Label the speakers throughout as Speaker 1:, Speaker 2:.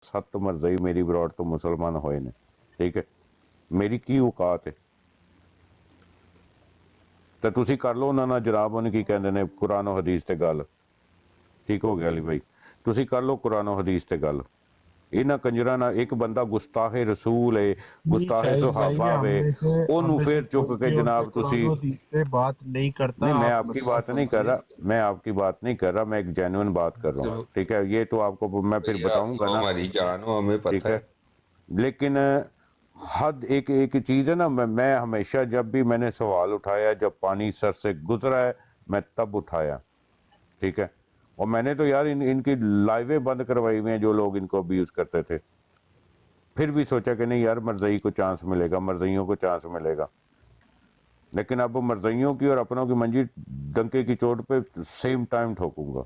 Speaker 1: सत मरज़ई मेरी बरौट तो मुसलमान होए ने, ठीक है, मेरी की औकात है। तो तुसी कर लो उन्हां नाल जनाब उन्हें की कहंदे ने कुरान और हदीस ते गल, ठीक हो गया अली भाई, तुसी कर लो कुरान और हदीस ते गल। इन्हां कंजरां नाल एक बंदा गुस्ताहे रसूल है,
Speaker 2: नहीं
Speaker 1: गुस्ताहे
Speaker 2: शाहिद भाई, मैं
Speaker 1: सुहाबा वे,
Speaker 2: हम
Speaker 1: ओनू
Speaker 2: में से
Speaker 1: फिर चुक
Speaker 2: कोई
Speaker 1: के
Speaker 2: भी उन पे
Speaker 1: जनाब
Speaker 2: कुरान
Speaker 1: तुसी
Speaker 2: और हदीस पे बात नहीं करता।
Speaker 1: नहीं, मैं
Speaker 2: आप
Speaker 1: आपकी
Speaker 2: मसला
Speaker 1: बात नहीं कर
Speaker 2: समझिए।
Speaker 1: रहा, मैं आपकी बात नहीं कर रहा, मैं एक जेन्युइन बात कर रहा हूँ,
Speaker 3: तो
Speaker 1: ठीक है, ये तो आपको मैं फिर
Speaker 3: भैया आप
Speaker 1: बताऊंगा
Speaker 3: तो
Speaker 1: ना,
Speaker 3: हमारी जान हो, हमें
Speaker 1: ठीक
Speaker 3: पता
Speaker 1: है।
Speaker 3: है।
Speaker 1: लेकिन हद एक एक चीज़ है ना, मैं हमेशा जब भी मैंने सवाल उठाया, जब पानी सर से गुजरा है, मैं तब उठाया, ठीक है। और मैंने तो यार इनकी लाइवें बंद करवाई हुई हैं जो लोग इनको अब्यूज़ करते थे, फिर भी सोचा कि नहीं यार मरज़ई को चांस मिलेगा, मरज़इयों को चांस मिलेगा। लेकिन अब मरज़इयों की और अपनों की मंजी डंके की चोट पे सेम टाइम ठोकूंगा।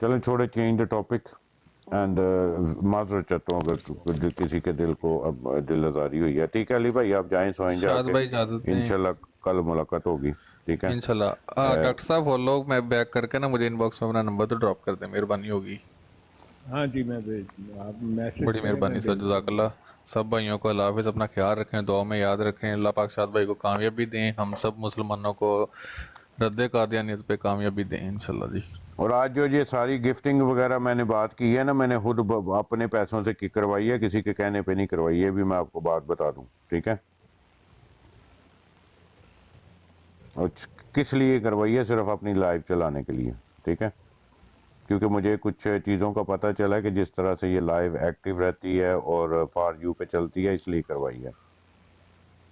Speaker 1: चलें छोड़े, चेंज द टॉपिक एंड माजरत चाहता हूँ अगर किसी के दिल को अब दिल आज़ारी हुई है, ठीक है अली भाई, आप जाएं सोएं
Speaker 3: शाद
Speaker 1: जाके,
Speaker 3: भाई इजाजत दें
Speaker 1: इंशाल्लाह कल मुलाकात होगी, ठीक है।
Speaker 3: इंशाल्लाह। डॉक्टर साहब फॉलो मैं बैक करके ना मुझे इनबॉक्स में अपना नंबर तो ड्रॉप कर दें, मेहरबानी होगी।
Speaker 4: हाँ जी, मैं भेज दूँगा, आप मैसेज
Speaker 3: बड़ी
Speaker 4: करें
Speaker 3: मेहरबानी
Speaker 4: मैं
Speaker 3: सर,
Speaker 4: भेज दूँगा।
Speaker 3: जज़ाकल्लाह। सब भाइयों को अल्लाह हाफ़िज़, अपना ख्याल रखें, दुआ में याद रखें। अल्लाह पाक शाद भाई को कामयाबी दें, हम सब मुसलमानों को रद्द कादियानियत पे कामयाबी दें इंशाल्लाह जी।
Speaker 1: और आज जो ये सारी गिफ्टिंग वगैरह मैंने बात की है ना, मैंने खुद अपने पैसों से करवाई है, किसी के कहने पे नहीं करवाई है, भी मैं आपको बात बता दूं, ठीक है। और किस लिए करवाई है, सिर्फ अपनी लाइफ चलाने के लिए, ठीक है। क्योंकि मुझे कुछ चीज़ों का पता चला है कि जिस तरह से ये लाइव एक्टिव रहती है और फॉर यू पे चलती है, इसलिए करवाई है।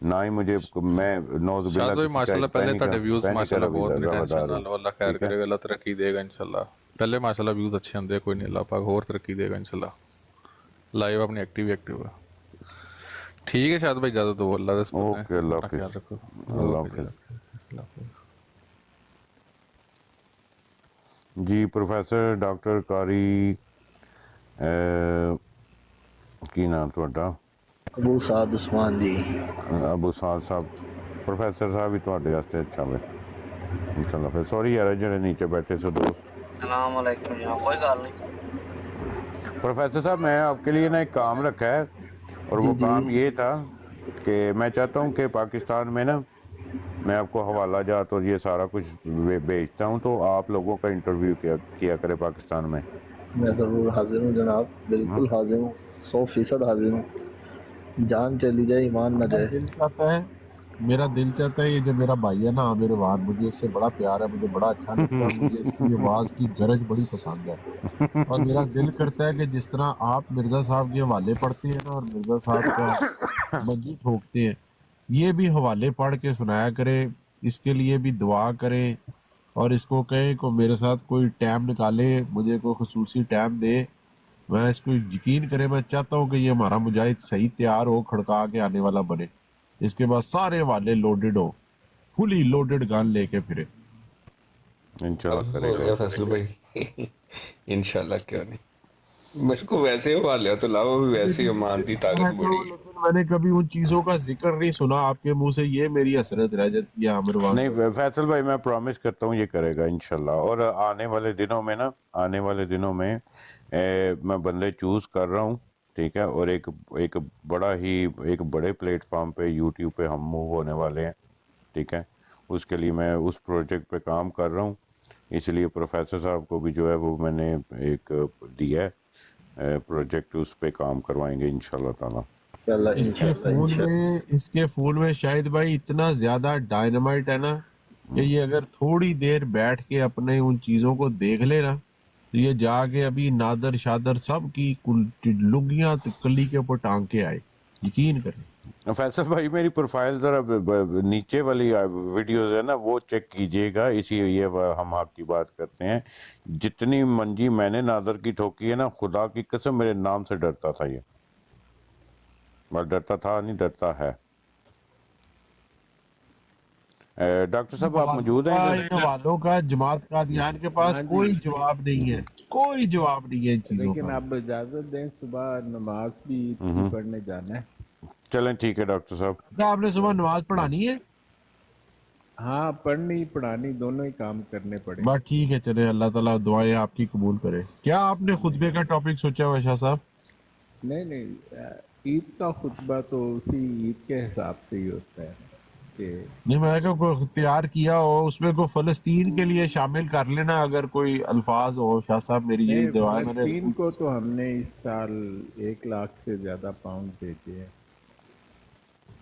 Speaker 1: ना ही मुझे, मैं नौज़
Speaker 3: शाद
Speaker 1: बिल्ला
Speaker 3: भाई
Speaker 1: किसी का
Speaker 3: माशाल्लाह, पहले तो व्यूज़
Speaker 1: पैनी का
Speaker 3: माशाल्लाह बहुत ने टेंशन
Speaker 1: रवादार
Speaker 3: ना
Speaker 1: हूँ,
Speaker 3: लो, अल्लाह खैर
Speaker 1: ठीक है।
Speaker 3: करेगा, अल्लाह तरक्की देगा इंशाल्लाह। पहले माशाल्लाह व्यूज़ अच्छे होंगे, कोई नहीं, अल्लाह पाक और तरक्की देगा इंशाल्लाह। लाइव अपनी एक्टिव है। ठीक है शाद भाई, इजाज़त दो, अल्लाह से है,
Speaker 1: ओके, अल्लाह
Speaker 3: अपना
Speaker 1: हाफिज़,
Speaker 3: ख्याल रखो।
Speaker 1: अल्लाह
Speaker 3: ओके जी,
Speaker 1: हाफिज़।
Speaker 3: अल्लाह हाफ़िज़।
Speaker 1: जी प्रोफैसर डॉक्टर कारी की नाम थोड़ा
Speaker 5: अबू साद उस्मान जी।
Speaker 1: अबू साद साहब, प्रोफैसर साहब भी थोड़े वास्ते अच्छा वे इंशाल्लाह। फिर सॉरी यार जेडे नीचे बैठे सो दोस्त।
Speaker 6: सलाम अलैकुम जनाब, कोई गल नहीं।
Speaker 1: प्रोफेसर साहब मैं आपके लिए ना एक काम रखा है, और
Speaker 5: जी
Speaker 1: वो
Speaker 5: जी।
Speaker 1: काम ये था कि मैं चाहता हूँ कि पाकिस्तान में ना, मैं आपको हवाला जात और ये सारा कुछ भेजता हूँ, तो आप लोगों का इंटरव्यू किया करे पाकिस्तान में।
Speaker 5: मैं ज़रूर हाजिर हूँ जनाब,
Speaker 1: हाँ?
Speaker 5: बिल्कुल हाजिर हूँ, 100% हाजिर हूँ। जान चली जाए ईमान न
Speaker 2: मेरा
Speaker 5: जाए।
Speaker 2: दिल चाहता है मेरा दिल चाहता है, ये जो मेरा भाई है ना आमिर वान, मुझे इससे बड़ा प्यार है, मुझे बड़ा अच्छा लगता है, मुझे इसकी आवाज़ की गरज बड़ी पसंद है। और मेरा दिल करता है कि जिस तरह आप मिर्ज़ा साहब के हवाले पढ़ते हैं ना और मिर्ज़ा साहब का मंजी ठोकते हैं, ये भी हवाले पढ़ के सुनाया करे, इसके लिए भी दुआ करें। और इसको कहें को मेरे साथ कोई टाइम निकाले, मुझे कोई खसूसी टाइम दे, मैं इसको यकीन करे, मैं चाहता हूँ कि ये हमारा मुजाहिद सही तैयार हो, खड़का के आने वाला बने, इसके बाद सारे वाले लोडेड हो, फुली लोडेड गन लेके फिरे।
Speaker 1: इंशाल्लाह
Speaker 3: हो
Speaker 1: करेगा।
Speaker 3: गया फैसल भाई इंशाल्लाह, क्यों नहीं। मेरे को वैसे ही हवाले तो लाओ, वैसे ही ईमान की ताकत बड़ी है।
Speaker 2: लेकिन मैंने कभी उन चीजों का जिक्र नहीं सुना आपके मुंह से, ये मेरी हसरत रह जाती है आमिरवान
Speaker 1: नहीं
Speaker 2: भाई।
Speaker 1: फैसल भाई, मैं प्रॉमिस करता हूँ ये करेगा इंशाल्लाह। और आने वाले दिनों में ना, आने वाले दिनों में मैं बंदे चूज कर रहा हूँ, ठीक है। और एक एक बड़ा ही एक बड़े प्लेटफॉर्म पे यूट्यूब पे हम मूव होने वाले हैं, ठीक है। उसके लिए मैं उस प्रोजेक्ट पे काम कर रहा हूँ, इसलिए प्रोफेसर साहब को भी जो है वो मैंने एक दिया है प्रोजेक्ट, उस पे काम करवाएंगे इंशाल्लाह ताला।
Speaker 2: इसके फोन में शायद भाई इतना ज्यादा डायनामाइट है ना कि ये अगर थोड़ी देर बैठ के अपने उन चीजों को देख लेना, तो ये जाके अभी नादर शादर सब की लुंगियां कली के ऊपर टांग के आए, यकीन करें।
Speaker 1: फैसल भाई मेरी प्रोफाइल जरा नीचे वाली वीडियोस है ना वो चेक कीजिएगा, इसी ये हम आपकी बात करते हैं। जितनी मंजी मैंने नादर की ठोकी है ना, खुदा की कसम मेरे नाम से डरता था ये, बस डरता था नहीं, डरता है। डॉक्टर साहब आप मौजूद हैं इधर?
Speaker 2: इन हवालों का जमात कादियान के पास
Speaker 4: हाँ जी,
Speaker 2: कोई जवाब नहीं है, कोई जवाब नहीं है इन चीजों
Speaker 4: लेकिन
Speaker 2: का।
Speaker 4: आप इजाज़त दें, सुबह नमाज भी ईद की पढ़ने जाना है।
Speaker 1: चलें ठीक है डॉक्टर साहब।
Speaker 2: क्या आपने सुबह नमाज पढ़ानी है?
Speaker 4: हाँ, पढ़नी पढ़ानी दोनों ही काम करने पड़े।
Speaker 2: बस ठीक है, चले, अल्लाह ताला दुआएं आपकी कबूल करे। क्या आपने खुतबे का टॉपिक सोचा हुआ है शाह साहब?
Speaker 4: नहीं, ईद का खुतबा तो उसी ईद के हिसाब से ही होता है कि
Speaker 2: नहीं, मैं क्या कोई तैयार किया हो उसमें को फलस्तीन के लिए शामिल कर लेना, अगर कोई अल्फाज हो शाह साहब, मेरी यही
Speaker 4: नहीं,
Speaker 2: दुआ है। मैंने
Speaker 4: फलस्तीन को तो हमने इस साल 1 लाख से ज़्यादा पाउंड भेजे हैं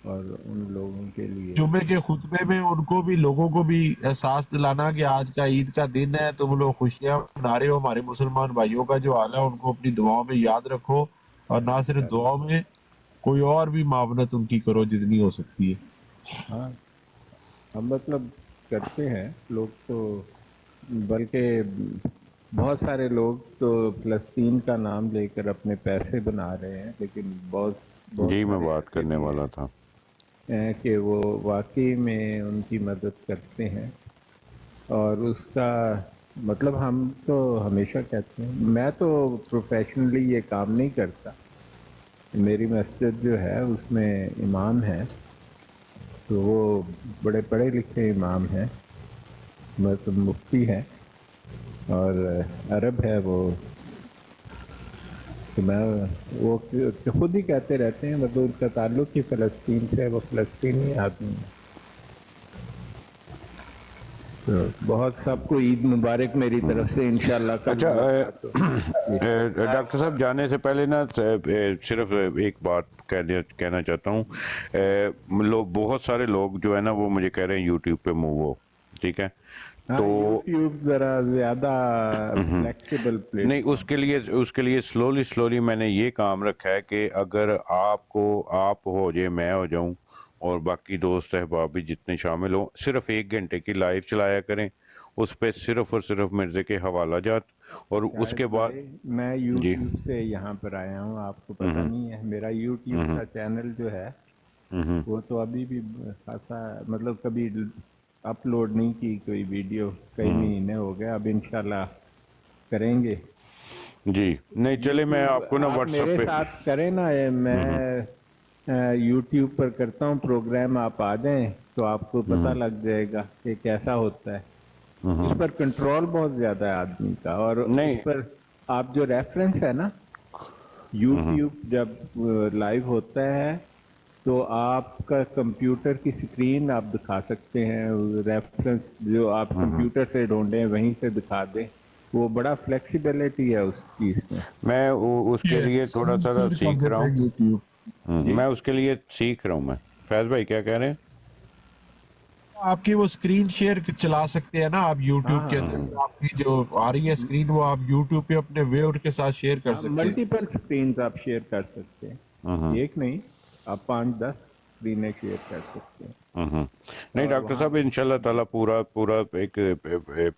Speaker 4: और उन लोगों के लिए
Speaker 2: जुम्मे के खुतबे में उनको भी, लोगों को भी एहसास दिलाना कि आज का ईद का दिन है, तुम लोग खुशियां मना रहे हो, हमारे मुसलमान भाइयों का जो हाल है उनको अपनी दुआओं में याद रखो, और ना सिर्फ दुआओं में, कोई और भी मावनत उनकी करो जितनी हो सकती है।
Speaker 4: हाँ, हम मतलब करते हैं लोग तो, बल्कि बहुत सारे लोग तो फ़लस्तीन का नाम लेकर अपने पैसे बना रहे हैं, लेकिन बहुत बहुत
Speaker 1: जी मैं
Speaker 4: सारे
Speaker 1: बात
Speaker 4: ऐसे
Speaker 1: करने
Speaker 4: भी हैं
Speaker 1: वाला था।
Speaker 4: कि वो वाकई में उनकी मदद करते हैं। और उसका मतलब हम तो हमेशा कहते हैं, मैं तो प्रोफेशनली ये काम नहीं करता, मेरी मस्जिद जो है उसमें इमाम है, तो वो बड़े पढ़े लिखे इमाम हैं, मतलब मुफ्ती है और अरब है वो, तो मैं वो खुद ही कहते रहते हैं, मतलब उनका ताल्लुक ही फ़लस्तीन से है, वो फ़लस्तीनी आदमी है। तो बहुत सबको ईद मुबारक मेरी तरफ से, इंशाल्लाह कल
Speaker 1: अच्छा
Speaker 4: मुलाकात हो।
Speaker 1: डॉक्टर साहब जाने से पहले ना सिर्फ एक बात कहना चाहता हूँ। लोग, बहुत सारे लोग जो है ना वो मुझे कह रहे हैं यूट्यूब पे मूव हो, ठीक है?
Speaker 4: हाँ,
Speaker 1: तो
Speaker 4: यूट्यूब ज़रा ज़्यादा फ्लेक्सिबल
Speaker 1: नहीं,
Speaker 4: प्लेटफॉर्म।
Speaker 1: उसके लिए स्लोली मैंने ये काम रखा है कि अगर आप हो जाए, मैं हो जाऊं, और बाकी दोस्त अहबाब भी जितने शामिल हों, सिर्फ 1 घंटे की लाइव चलाया करें, उस पे सिर्फ और सिर्फ मिर्ज़े के हवाला जात, और उसके
Speaker 4: शायद
Speaker 1: बाद
Speaker 4: भाई मैं
Speaker 1: जी
Speaker 4: यूट्यूब से यहाँ पर आया हूँ, आपको पता नहीं है, मेरा यूट्यूब का चैनल जो है वो तो अभी भी खासा, मतलब कभी अपलोड नहीं की कोई वीडियो, कई महीने हो गए, अब इंशाल्लाह करेंगे।
Speaker 1: जी नहीं चले, मैं
Speaker 4: यूट्यूब
Speaker 1: आपको ना
Speaker 4: आप
Speaker 1: व्हाट्सएप
Speaker 4: मेरे
Speaker 1: पे
Speaker 4: साथ करें ना, ये मैं यूट्यूब पर करता हूँ प्रोग्राम, आप आ जाएं तो आपको पता लग जाएगा कि कैसा होता है। इस पर कंट्रोल बहुत ज़्यादा है आदमी का, और इस
Speaker 1: नहीं
Speaker 4: पर आप जो रेफरेंस है ना, यूट्यूब जब लाइव होता है तो आपका कंप्यूटर की स्क्रीन आप दिखा सकते हैं, रेफरेंस जो आप कंप्यूटर से ढूंढें वहीं से दिखा दें, वो बड़ा फ्लेक्सिबिलिटी है उस चीज़ में।
Speaker 1: मैं उसके लिए थोड़ा सा
Speaker 2: शेयर कर
Speaker 1: सीख रहा
Speaker 2: देते
Speaker 1: हूँ।
Speaker 2: हैं यूट्यूब।
Speaker 4: जी,
Speaker 1: मैं उसके लिए सीख रहा हूँ। मैं फैज भाई क्या कह रहे हैं?
Speaker 2: आपकी वो स्क्रीन शेयर चला सकते हैं ना आप
Speaker 4: हाँ
Speaker 2: यूट्यूब के
Speaker 4: हाँ
Speaker 2: अंदर, जो आपकी जो आ रही है स्क्रीन, वो आप यूट्यूब पे अपने व्यूअर के साथ शेयर कर
Speaker 4: हाँ,
Speaker 2: सकते हैं।
Speaker 4: मल्टीपल स्क्रीन आप शेयर कर सकते हैं, एक नहीं, आप 5-10 स्क्रीनें शेयर कर सकते हैं।
Speaker 1: नहीं
Speaker 4: और
Speaker 1: डॉक्टर
Speaker 4: वहाँ
Speaker 1: साहब, इंशाल्लाह ताला पूरा पूरा एक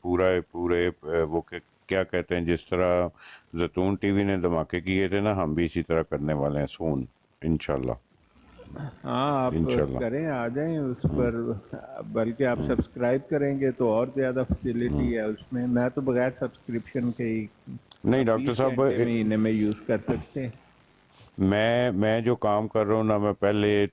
Speaker 1: पूरे वो क्या कहते हैं, जिस तरह जैतून टीवी ने धमाके किए थे ना, हम भी इसी तरह करने वाले हैं सून, इंशाल्लाह।
Speaker 4: हाँ, आप
Speaker 1: इंशाल्लाह।
Speaker 4: करें, आ जाएं उस पर, बल्कि आप सब्सक्राइब करेंगे तो और ज़्यादा फैसिलिटी है उसमें। मैं तो बगैर सब्सक्रिप्शन के ही
Speaker 1: नहीं
Speaker 4: आप
Speaker 1: डॉक्टर
Speaker 4: 20
Speaker 1: साहब,
Speaker 4: घंटे महीने में यूज़ कर सकते हैं।
Speaker 1: मैं जो काम कर रहा हूँ ना, मैं पहले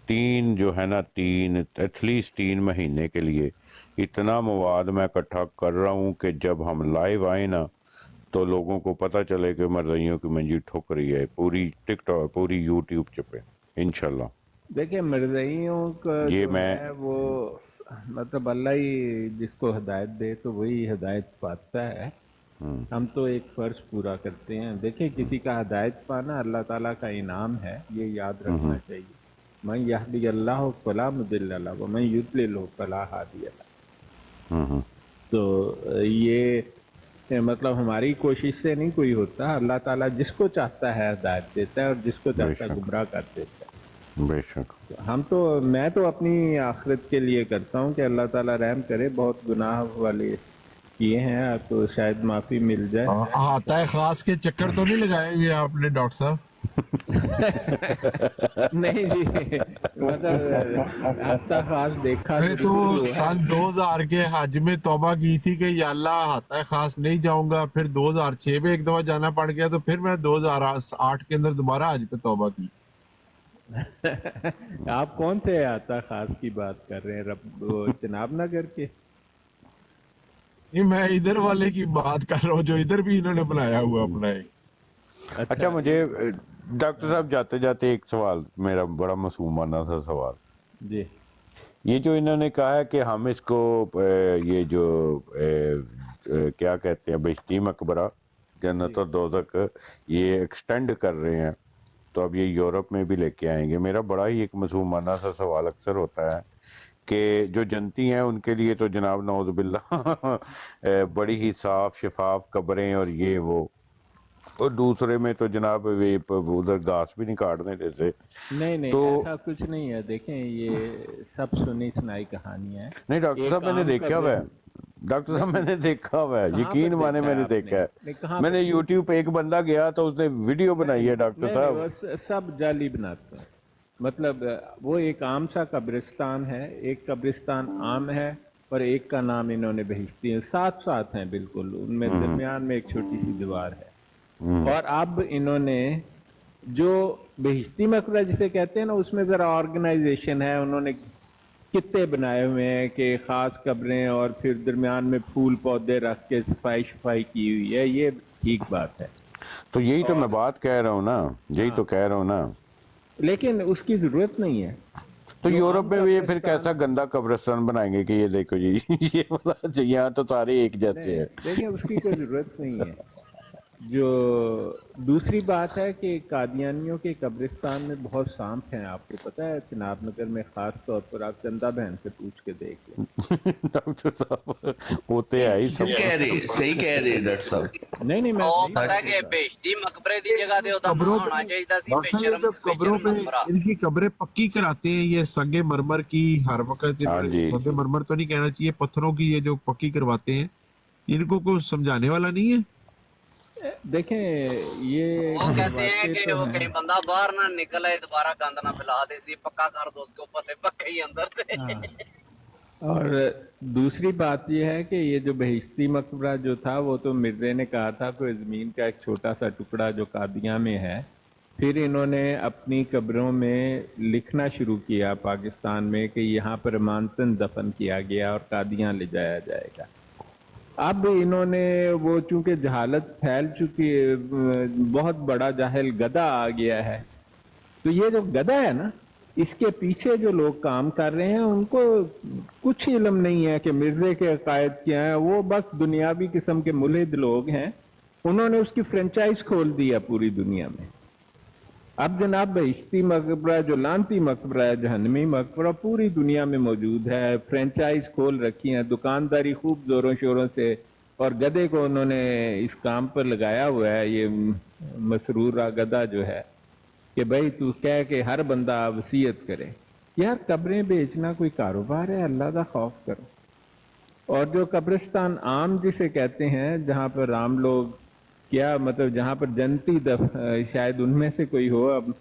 Speaker 1: तीन जो है ना, तीन एटलीस्ट 3 महीने के लिए इतना मवाद मैं इकट्ठा कर रहा हूँ कि जब हम लाइव आए ना तो लोगों को पता चले कि मर्जियों की मंजी ठुक रही है पूरी टिकटॉक, पूरी यूट्यूब पे, इंशाल्लाह।
Speaker 4: देखिए, मरज़इयों का
Speaker 1: ये
Speaker 4: जो
Speaker 1: मैं
Speaker 4: है वो, मतलब अल्लाह ही जिसको हिदायत दे तो वही हिदायत पाता है। हम तो एक फ़र्ज़ पूरा करते हैं। देखिए, किसी का हिदायत पाना अल्लाह ताला का इनाम है, ये याद रखना चाहिए। मैं यहदी अल्लाह फला मुदिल्ल लहु व मैं युद्लिल फला हादिय लहु। तो मतलब हमारी कोशिश से नहीं कोई होता, अल्लाह ताला जिसको चाहता है हिदायत देता है और जिसको चाहता है
Speaker 1: बेशक
Speaker 4: गुमराह कर देता है।
Speaker 1: बेशक।
Speaker 4: मैं तो अपनी आखिरत के लिए करता हूँ कि अल्लाह ताला रहम करे, बहुत गुनाह वाले किए हैं, आपको शायद माफ़ी मिल जाए।
Speaker 2: हाथा खास के चक्कर तो नहीं लगाए ये आपने डॉक्टर साहब?
Speaker 4: नहीं जी, मतलब हफ्ता खास देखा
Speaker 2: मैं तो
Speaker 4: जरूर हुआ है।
Speaker 2: सन 2000 के हज में तौबा की थी कि या अल्लाह हाथा खास नहीं जाऊंगा, फिर 2006 में एक दफा जाना पड़ गया, तो फिर मैं 2008 के अंदर दोबारा हज पे तौबा की।
Speaker 4: आप कौन से आता खास की बात कर रहे हैं? वो जनाब नगर के?
Speaker 2: नहीं, मैं इधर वाले की बात कर रहा हूँ जो इधर भी इन्होंने बनाया हुआ अपना एक।
Speaker 1: अच्छा मुझे डॉक्टर साहब जाते जाते एक सवाल, मेरा बड़ा मासूमाना सा सवाल,
Speaker 4: जी
Speaker 1: ये जो इन्होंने कहा है कि हम इसको ये जो क्या कहते हैं बहिश्ती मकबरा जन्नत और दोज़ख ये एक्सटेंड कर रहे हैं, तो अब ये यूरोप में भी लेके आएंगे। मेरा बड़ा ही एक मासूमाना सा सवाल अक्सर होता है कि जो जनती हैं उनके लिए तो जनाब नौज़ुबिल्लाह बड़ी ही साफ शफाफ कब्रें और ये वो, और दूसरे में तो जनाब वे उधर घास भी नहीं काटने देते।
Speaker 4: नहीं
Speaker 1: तो
Speaker 4: ऐसा कुछ नहीं है। देखें ये सब सुनी सुनाई कहानियां हैं।
Speaker 1: नहीं डॉक्टर
Speaker 4: एक
Speaker 1: साहब मैंने
Speaker 4: आम
Speaker 1: देखा हुआ है,
Speaker 4: कब्र
Speaker 1: डॉक्टर साहब मैंने देखा हुआ है,
Speaker 4: कहाँ
Speaker 1: यकीन
Speaker 4: पर
Speaker 1: माने
Speaker 4: देखा है
Speaker 1: मैंने
Speaker 4: आपने?
Speaker 1: देखा है।
Speaker 4: नहीं कहाँ
Speaker 1: मैंने
Speaker 4: पर?
Speaker 1: यूट्यूब पे एक बंदा गया तो उसने वीडियो बनाई है डॉक्टर
Speaker 4: नहीं
Speaker 1: साहब।
Speaker 4: वो सब जाली बनाते हैं। मतलब वो एक आम सा कब्रिस्तान है, एक कब्रिस्तान आम है और एक का नाम इन्होंने बहिश्ती है। साथ साथ हैं बिल्कुल, उनमें दरमियान में एक छोटी सी दीवार है। और अब इन्होंने जो बहिश्ती मकबरा जिसे कहते हैं ना, उसमें जरा ऑर्गेनाइजेशन है। उन्होंने कित्ते बनाए हुए हैं कि खास कब्रें और फिर दरमियान में फूल पौधे रख के सफाई शफाई की हुई है। ये ठीक बात है,
Speaker 1: तो यही तो मैं बात कह रहा हूँ ना, यही तो कह रहा हूँ ना।
Speaker 4: लेकिन उसकी जरूरत नहीं है।
Speaker 1: तो
Speaker 4: जो
Speaker 1: यूरोप
Speaker 4: आम
Speaker 1: में भी ये फिर
Speaker 4: कब्रिस्तान-
Speaker 1: कैसा गंदा कब्रिस्तान बनाएंगे कि ये देखो जी ये पता चाहिए, यहाँ तो सारे एक जैसे हैं।
Speaker 4: देखिए उसकी कोई जरूरत नहीं है। जो दूसरी बात है कि कादियानियों के कब्रिस्तान में बहुत सांप हैं, आपको पता है? चिनाब नगर में खास तौर पर आप चंदा बहन से पूछ के देख लें।
Speaker 1: डॉक्टर साहब होते हैं ही सब।
Speaker 7: सही कह रहे डॉक्टर साहब।
Speaker 4: नहीं मैं
Speaker 6: ਉਹ
Speaker 4: सही
Speaker 6: ਪਤਾ
Speaker 4: बात
Speaker 6: कि
Speaker 4: बता रहा
Speaker 6: बेइज्जती मकबरे की जगह ਤੇ ਉਹਦਾ
Speaker 2: कब्रों
Speaker 6: ਨਾਂ होना
Speaker 2: पे
Speaker 6: चाहिए ਸੀ
Speaker 2: डॉक्टर साहब,
Speaker 6: बेशरम
Speaker 2: जब कब्रों
Speaker 6: बेशरम
Speaker 2: पे
Speaker 6: मकबरा।
Speaker 2: इनकी कब्रें पक्की कराते हैं ये संगे मरमर की हर वक्त,
Speaker 1: हाँ जी।
Speaker 2: संगे मरमर तो नहीं कहना चाहिए, पत्थरों की ये जो पक्की करवाते हैं, इनको कोई समझाने वाला नहीं है?
Speaker 4: देखें ये
Speaker 6: वो कहते हैं
Speaker 4: करवाते
Speaker 6: कि
Speaker 4: तो
Speaker 6: वो
Speaker 4: हैं।
Speaker 6: कहीं बंदा बाहर ना निकले, दोबारा गंद ना फैला दे, इसलिए पक्का कर दो उसके ऊपर से, पक्का ही अंदर से।
Speaker 4: हाँ। और दूसरी बात यह है कि ये जो बहिश्ती मकबरा जो था वो तो मिर्जे ने कहा था कोई ज़मीन का एक छोटा सा टुकड़ा जो कादियां में है। फिर इन्होंने अपनी कब्रों में लिखना शुरू किया पाकिस्तान में कि यहाँ पर अमानतन दफन किया गया और कादियां ले जाया जाएगा। अब इन्होंने वो चूंकि जहालत फैल चुकी है, बहुत बड़ा जाहिल गधा आ गया है। तो ये जो गधा है ना, इसके पीछे जो लोग काम कर रहे हैं उनको कुछ इल्म नहीं है कि मिर्जे के अकायद क्या है। वो बस दुनियावी किस्म के मुल्हिद लोग हैं। उन्होंने उसकी फ्रेंचाइज खोल दी है पूरी दुनिया में। अब जनाब बहिश्ती मकबरा जो लानती मकबरा है, जहन्नमी मकबरा, पूरी दुनिया में मौजूद है। फ्रेंचाइज खोल रखी है, दुकानदारी खूब जोरों शोरों से, और गधे को उन्होंने इस काम पर लगाया हुआ है। ये मसरूरा गधा जो है कि भाई तू कह के हर बंदा वसीयत करे। यार कब्रें बेचना कोई कारोबार है? अल्लाह का खौफ करो। और जो कब्रिस्तान आम जिसे कहते हैं, जहाँ पर राम लोग क्या मतलब जहाँ पर जनती शायद उनमें से कोई हो। अब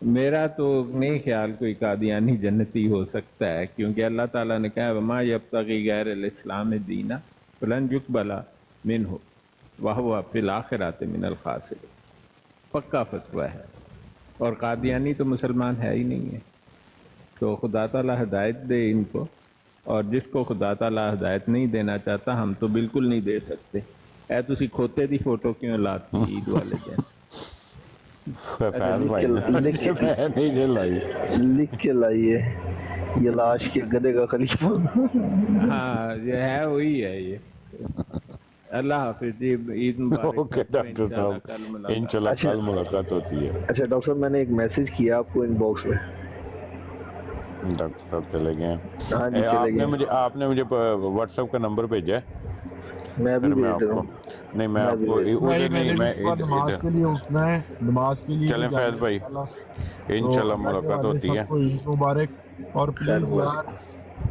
Speaker 4: मेरा तो नहीं ख्याल कोई कादियानी जन्नती हो सकता है, क्योंकि अल्लाह ताला ने कहा वमा यब्तगी गैर इस्लाम दीना फलन युक़बला मिन्हु वहुव फिल आखिरति मिनल खासिरीन। पक्का फतवा है। और कादियानी तो मुसलमान है ही नहीं है। तो खुदा ताला हिदायत दे इनको, और जिसको खुदा ताला हिदायत नहीं देना चाहता हम तो बिल्कुल नहीं दे सकते। ऐ तुसी खोते दी फोटो क्यों लाती ईद वाले दिन?
Speaker 1: फैज भाई मैं नहीं जलाई।
Speaker 5: लिख के लाइए, ये लाश के गधे का खलीफा।
Speaker 4: हाँ ये है, वही है ये। अल्लाह हाफिज जी, ईद मुबारक।
Speaker 1: ओके डॉक्टर साहब, इंशाल्लाह कल मुलाकात होती है।
Speaker 5: अच्छा डॉक्टर साहब, मैंने एक मैसेज किया आपको इनबॉक्स में।
Speaker 1: डॉक्टर साहब चले गए हैं।
Speaker 5: हाँ जी, चले गए।
Speaker 1: आपने मुझे व्हाट्सएप का नंबर भेजा है?
Speaker 5: मैं भी
Speaker 1: फिर मैं
Speaker 5: भेज रहा
Speaker 1: आपको
Speaker 5: हूँ।
Speaker 1: नहीं, मैं आपको
Speaker 2: भाई
Speaker 1: उधर
Speaker 2: मैंने
Speaker 1: नहीं,
Speaker 2: भी सुबह नमाज
Speaker 1: मैं
Speaker 2: के लिए उठना है, नमाज के लिए
Speaker 1: चलें
Speaker 2: भी
Speaker 1: फैज
Speaker 2: जाना
Speaker 1: भाई,
Speaker 2: है।
Speaker 1: इंशाल्लाह
Speaker 2: तो
Speaker 1: मुलाकात होती है।
Speaker 2: सबको ईद मुबारक। और प्लीज यार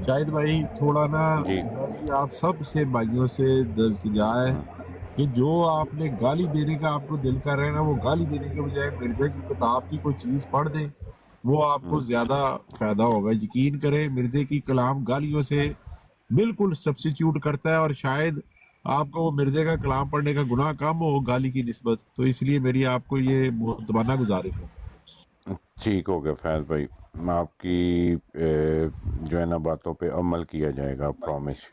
Speaker 2: शाहिद भाई थोड़ा ना,
Speaker 1: जी।
Speaker 2: मेरी आप सब से भाइयों से इल्तिजा है कि जो आपने गाली देने का आपको दिल कर रहे हैं ना, वो गाली देने के बजाय मिर्जा की किताब की कोई चीज पढ़ दें, वो आपको ज्यादा फायदा होगा। यकीन करें, मिर्जे की कलाम गालियों से बिल्कुल सब्स्टिट्यूट करता है, और शायद आपको वो मिर्जे का कलाम पढ़ने का गुनाह कम हो गाली की निस्बत। तो इसलिए मेरी आपको ये मुतमन्ना गुजारिश है।
Speaker 1: ठीक हो गया फैज भाई, आपकी जो है ना बातों पे अमल किया जाएगा, प्रॉमिस।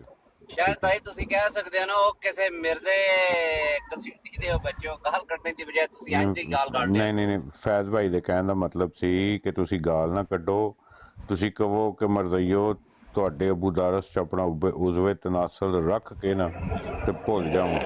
Speaker 6: ਸ਼ਾਇਦ ਭਾਈ ਤੁਸੀਂ ਕਹਿ ਸਕਦੇ ਹੋ ਨਾ ਉਹ ਕਿਸੇ ਮਿਰਜ਼ੇ ਕਸੀਟੀ ਦੇ ਬੱਚੇ ਗਾਲ ਕੱਢਣ ਦੀ ਬਜਾਏ ਤੁਸੀਂ ਅੱਜ ਦੀ ਗਾਲ ਕੱਢ
Speaker 1: ਨਹੀਂ ਨਹੀਂ ਨਹੀਂ, ਫੈਜ਼ ਭਾਈ ਦੇ ਕਹਿਣ ਦਾ ਮਤਲਬ ਸੀ ਕਿ ਤੁਸੀਂ ਗਾਲ ਨਾ ਕੱਢੋ, ਤੁਸੀਂ ਕਹੋ ਕਿ ਮਰਜ਼ਈਓ ਤੁਹਾਡੇ ਅਬੂ ਦਾਰਸ ਚ ਆਪਣਾ ਉਜ਼ਵੇ ਤਨਾਸਲ ਰੱਖ ਕੇ ਨਾ ਤੇ ਭੁੱਲ ਜਾਵਾਂ।